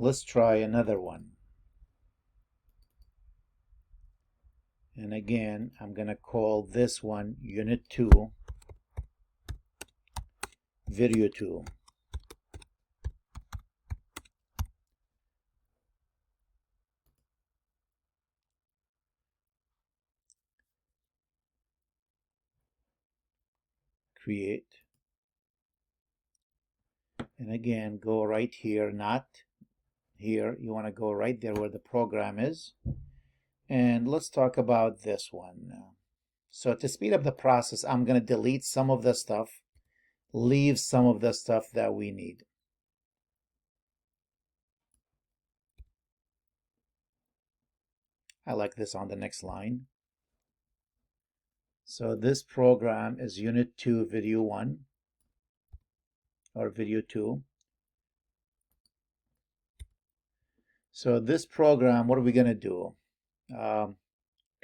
Let's try another one. And again, I'm going to call this one Unit 2, Video 2. Create. And again, go right here, not here. You want to go right there where the program is. And let's talk about this one. So to speed up the process, I'm going to delete some of the stuff, leave some of the stuff that we need. I like this on the next line. So this program is Unit 2, Video 1, or Video 2. So this program, what are we going to do?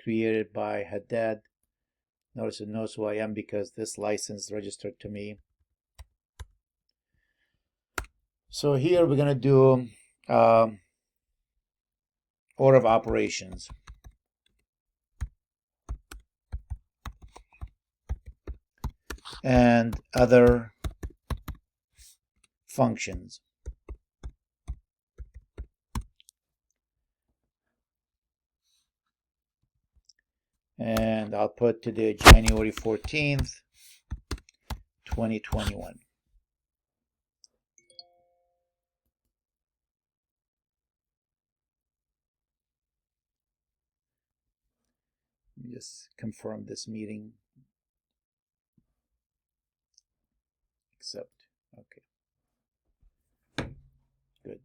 Created by Haddad. Notice it knows who I am because this license registered to me. So here we're going to do order of operations. And other functions. And I'll put today January 14th, 2021. Let me just confirm this meeting. Accept. Okay. Good.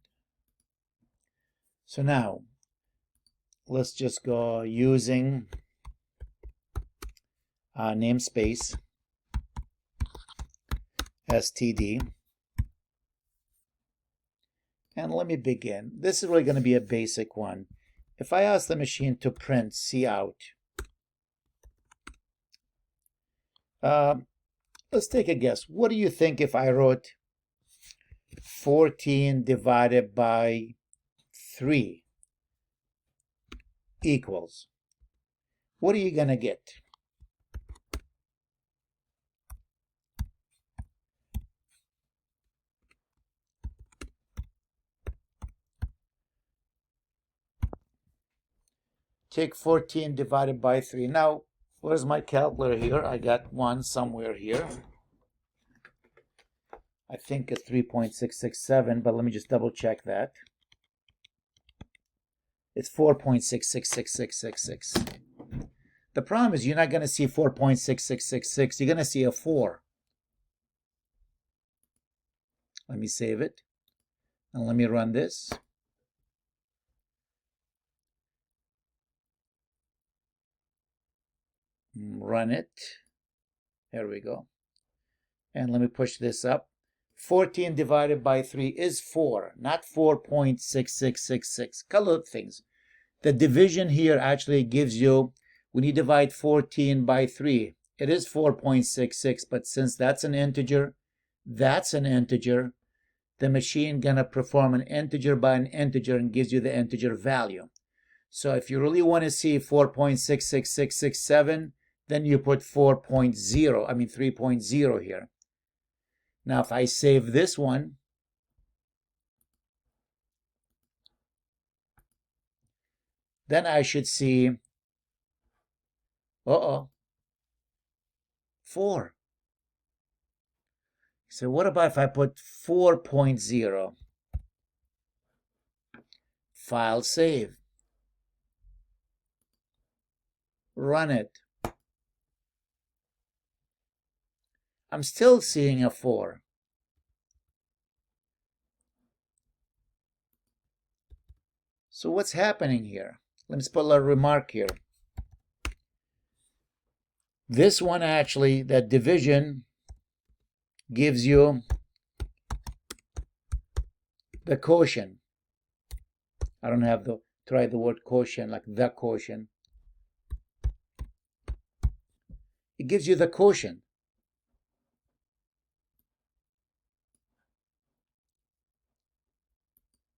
So now, let's just go using namespace std. And let me begin. This is really going to be a basic one. If I ask the machine to print cout, let's take a guess. What do you think if I wrote 14 divided by 3 equals? What are you going to get? Take 14 divided by 3. Now, where's my calculator here? I got one somewhere here. I think it's 3.667, but let me just double check that. It's 4.666666. The problem is you're not going to see 4.6666. You're going to see a 4. Let me save it. And let me run this. Run it. There we go. And let me push this up. 14 divided by 3 is 4, not 4.6666. Couple of things. The division here actually gives you, when you divide 14 by 3, it is 4.66, but since that's an integer, the machine gonna perform an integer by an integer and gives you the integer value. So if you really want to see 4.666667, then you put 3.0 here. Now if I save this one, then I should see, 4. So what about if I put 4.0? File save. Run it. I'm still seeing a 4. So what's happening here? Let me just put a little remark here. This one actually, that division gives you the quotient. I don't have to try the word quotient like the quotient. It gives you the quotient.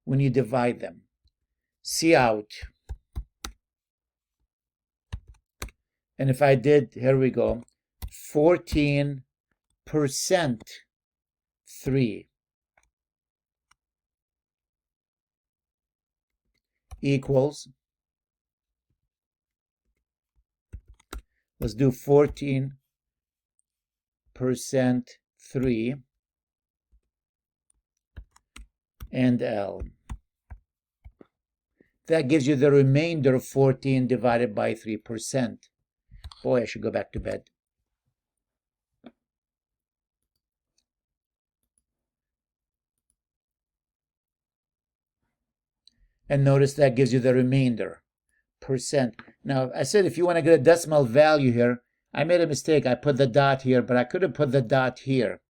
when you divide them. C out. And if I did, here we go, 14% 3 equals, let's do 14% 3 and L. That gives you the remainder of 14 divided by 3%. Boy, I should go back to bed. And notice that gives you the remainder, percent. Now, I said if you want to get a decimal value here, I made a mistake. I put the dot here, but I could have put the dot here.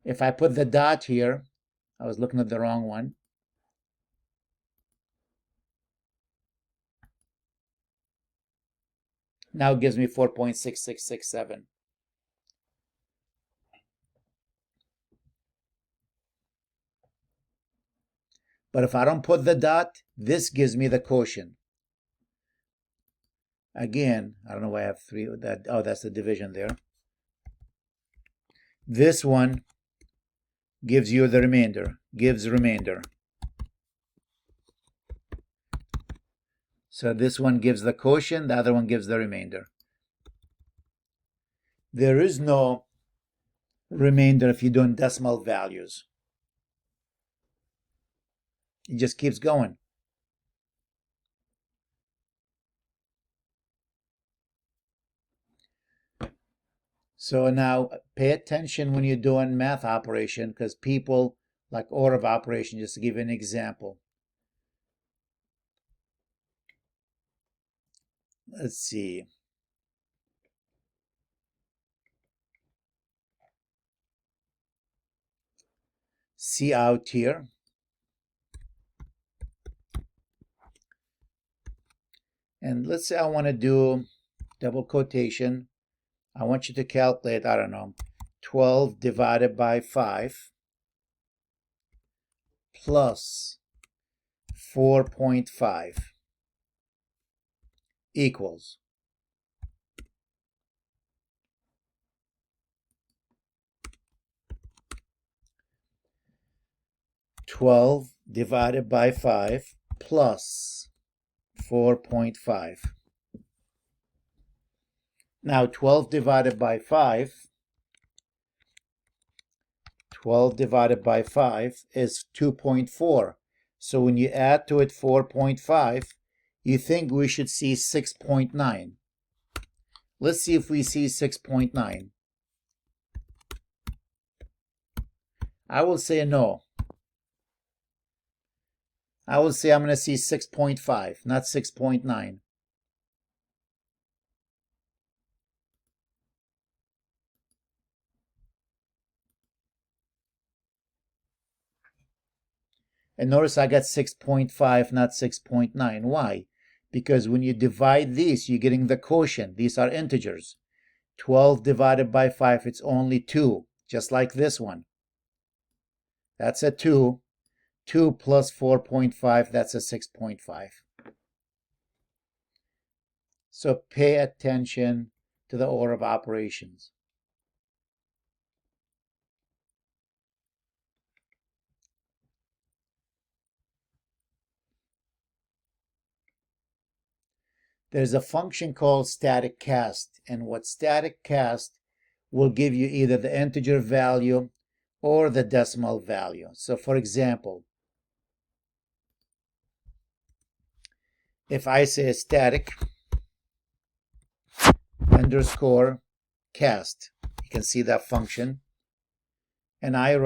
If I put the dot here, I was looking at the wrong one. Now it gives me 4.6667. But if I don't put the dot, this gives me the quotient. Again, I don't know why I have 3. Oh, that's the division there. This one gives you the remainder, gives remainder. So this one gives the quotient, the other one gives the remainder. There is no remainder if you don't decimal values. It just keeps going. So now pay attention when you're doing math operation, because people like order of operation, just to give you an example. Let's see. C out here. And let's say I want to do double quotation. I want you to calculate, I don't know, 12 divided by 5 plus 4.5 equals 12 divided by 5 plus 4.5. Now 12 divided by 5 is 2.4. So when you add to it 4.5, you think we should see 6.9. Let's see if we see 6.9. I will say no. I will say I'm going to see 6.5, not 6.9. And notice I got 6.5, not 6.9. Why? Because when you divide these, you're getting the quotient. These are integers. 12 divided by 5, it's only 2, just like this one. That's a 2. 2 plus 4.5, that's a 6.5. So pay attention to the order of operations. There's a function called static cast, and what static cast will give you either the integer value or the decimal value. So for example, if I say static underscore cast, you can see that function, and I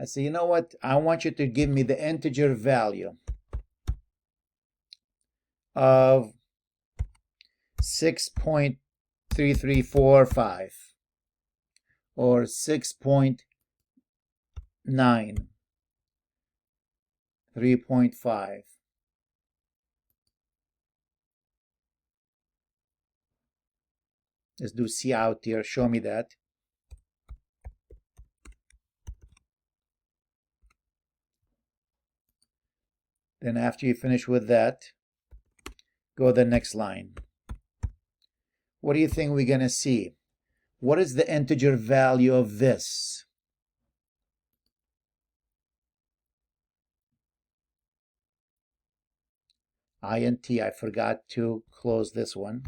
say, you know what, I want you to give me the integer value of 6.3345 or 6.9, 3.5. Let's do C out here, show me that. Then after you finish with that, go to the next line. What do you think we're going to see? What is the integer value of this? int, I forgot to close this one.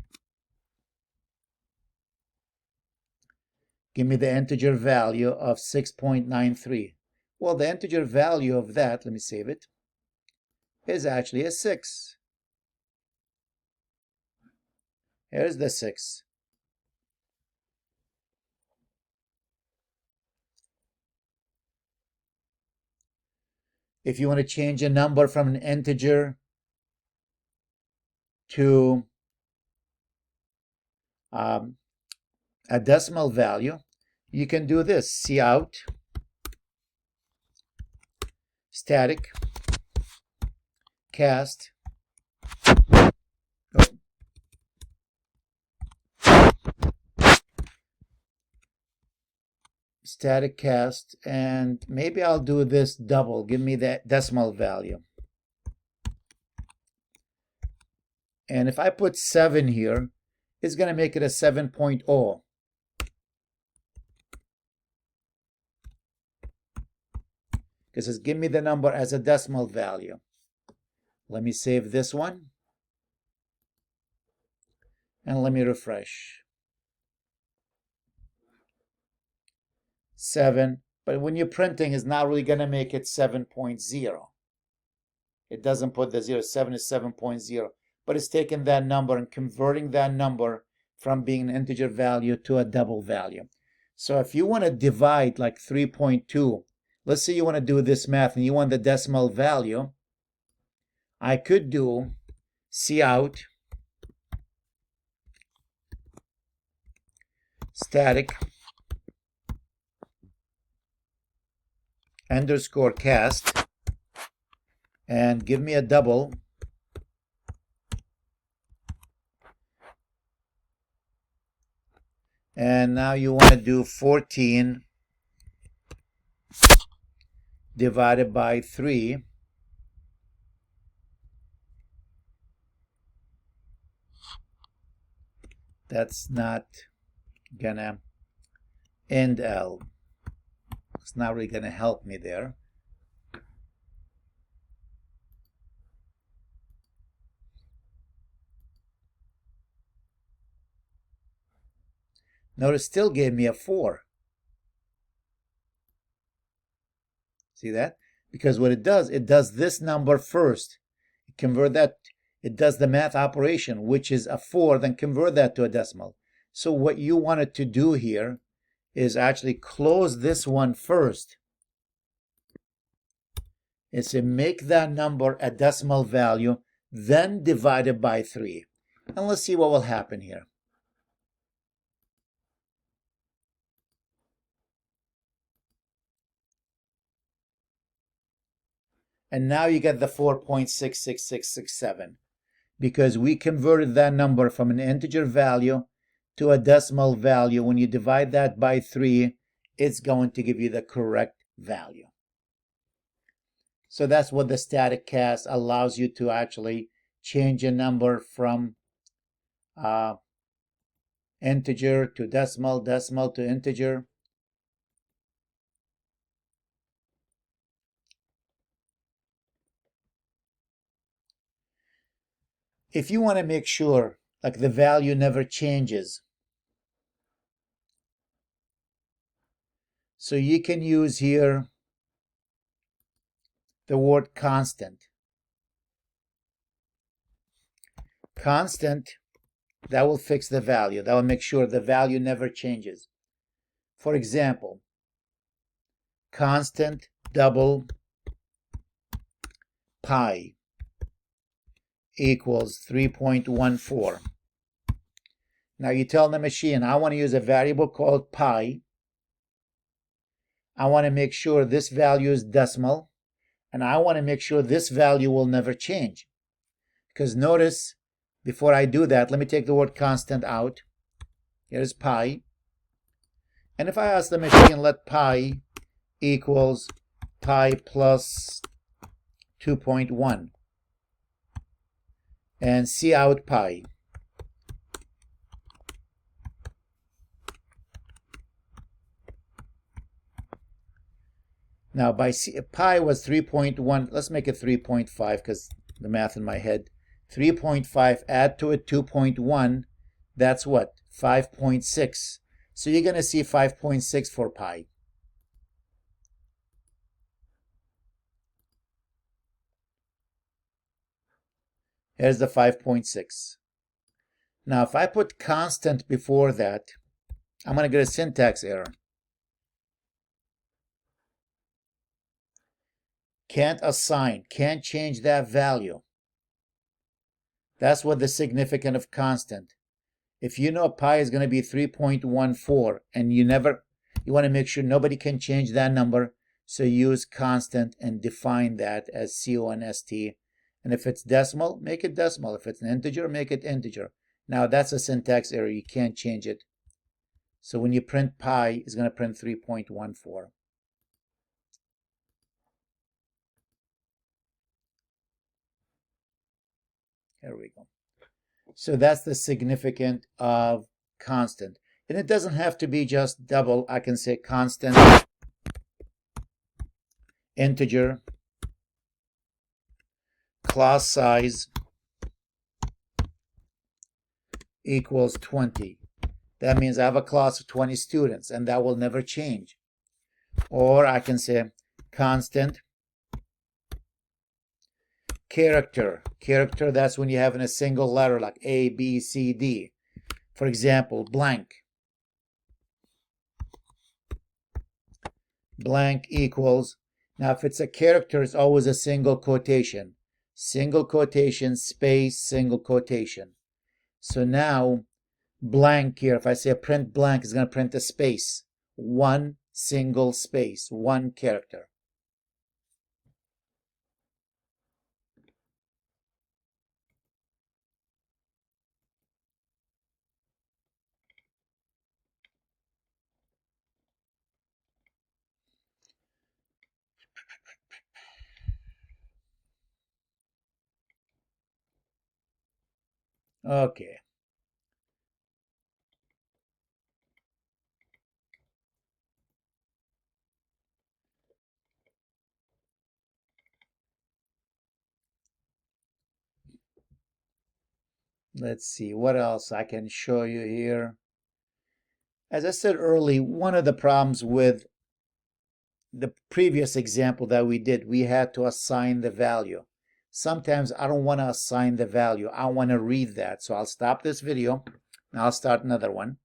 Give me the integer value of 6.93. Well, the integer value of that, let me save it, is actually a 6. Here's the 6. If you want to change a number from an integer to a decimal value, you can do this. Cout static cast static cast, and maybe I'll do this double. Give me that decimal value. And if I put 7 here, it's going to make it a 7.0. Because it's give me the number as a decimal value. Let me save this one. And let me refresh. 7. But when you're printing, it's not really going to make it 7.0. It doesn't put the 0. 7 is 7.0. But it's taking that number and converting that number from being an integer value to a double value. So if you want to divide like 3.2, let's say you want to do this math and you want the decimal value, I could do cout static underscore cast and give me a double. And now you want to do 14 divided by 3. That's not gonna end L. It's not really gonna help me there. Notice still gave me a 4. See that? Because what it does this number first. Convert that, it does the math operation, which is a 4, then convert that to a decimal. So what you wanted to do here is actually close this one first. It's to make that number a decimal value, then divide it by 3. And let's see what will happen here. And now you get the 4.66667 because we converted that number from an integer value to a decimal value. When you divide that by 3, it's going to give you the correct value. So that's what the static cast allows you to actually change a number from integer to decimal, decimal to integer. If you want to make sure like the value never changes, so you can use here the word constant. Constant, that will fix the value. That will make sure the value never changes. For example, constant double pi equals 3.14. Now you tell the machine, I want to use a variable called pi. I want to make sure this value is decimal, and I want to make sure this value will never change. Because notice, before I do that, let me take the word constant out. Here's pi. And if I ask the machine, let pi equals pi plus 2.1. and cout pi. Now by pi was 3.1, let's make it 3.5 because the math in my head. 3.5, add to it 2.1, that's what? 5.6. So you're going to see 5.6 for pi. Here's the 5.6. Now if I put constant before that, I'm going to get a syntax error. Can't assign, can't change that value. That's what the significance of constant. If you know pi is going to be 3.14 and you want to make sure nobody can change that number, so use constant and define that as const. And if it's decimal, make it decimal. If it's an integer, make it integer. Now that's a syntax error, you can't change it. So when you print pi, it's going to print 3.14. There we go. So that's the significance of constant. And it doesn't have to be just double. I can say constant integer class size equals 20. That means I have a class of 20 students and that will never change. Or I can say constant character. Character, that's when you have in a single letter like A, B, C, D. For example, blank. Blank equals, now if it's a character, it's always a single quotation. Single quotation, space, single quotation. So now, blank here, if I say print blank, it's going to print a space. One single space, one character. Okay. Let's see what else I can show you here. As I said earlier, one of the problems with the previous example that we did, we had to assign the value. Sometimes I don't want to assign the value. I want to read that. So I'll stop this video and I'll start another one.